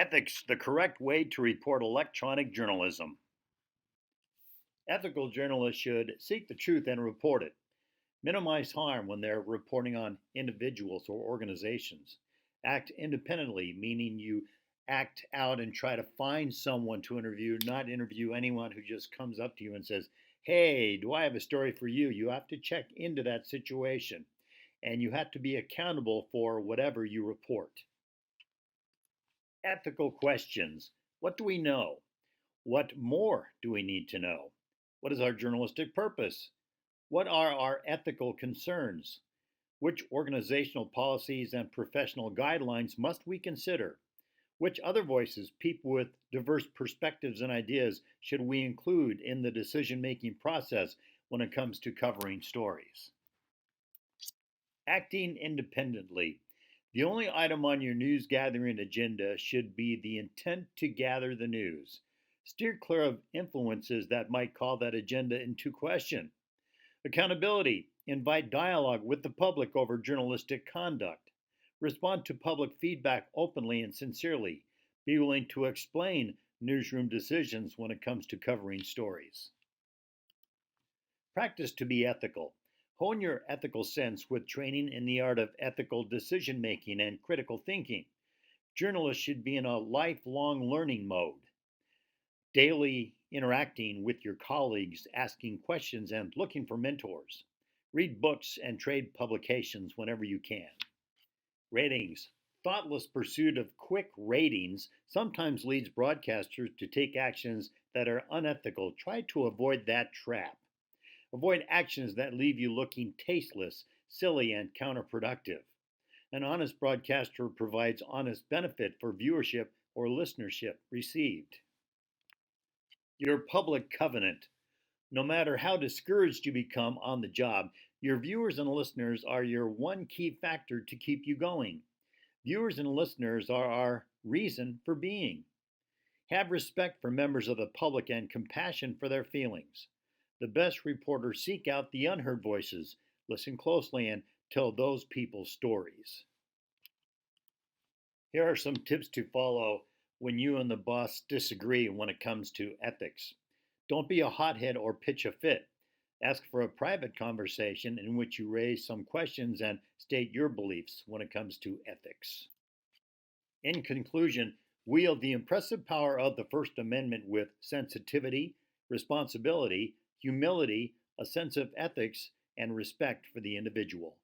Ethics, the correct way to report electronic journalism. Ethical journalists should seek the truth and report it. Minimize harm when they're reporting on individuals or organizations. Act independently, meaning you act out and try to find someone to interview, not interview anyone who just comes up to you and says, "Hey, do I have a story for you?" You have to check into that situation and you have to be accountable for whatever you report. Ethical questions. What do we know? What more do we need to know? What is our journalistic purpose? What are our ethical concerns? Which organizational policies and professional guidelines must we consider? Which other voices, people with diverse perspectives and ideas, should we include in the decision making process when it comes to covering stories? Acting independently. The only item on your news gathering agenda should be the intent to gather the news. Steer clear of influences that might call that agenda into question. Accountability. Invite dialogue with the public over journalistic conduct. Respond to public feedback openly and sincerely. Be willing to explain newsroom decisions when it comes to covering stories. Practice to be ethical. Hone your ethical sense with training in the art of ethical decision making and critical thinking. Journalists should be in a lifelong learning mode, daily interacting with your colleagues, asking questions, and looking for mentors. Read books and trade publications whenever you can. Ratings. Thoughtless pursuit of quick ratings sometimes leads broadcasters to take actions that are unethical. Try to avoid that trap. Avoid actions that leave you looking tasteless, silly, and counterproductive. An honest broadcaster provides honest benefit for viewership or listenership received. Your public covenant. No matter how discouraged you become on the job, your viewers and listeners are your one key factor to keep you going. Viewers and listeners are our reason for being. Have respect for members of the public and compassion for their feelings. The best reporters seek out the unheard voices, listen closely, and tell those people's stories. Here are some tips to follow when you and the boss disagree when it comes to ethics. Don't be a hothead or pitch a fit. Ask for a private conversation in which you raise some questions and state your beliefs when it comes to ethics. In conclusion, wield the impressive power of the First Amendment with sensitivity, responsibility, humility, a sense of ethics, and respect for the individual.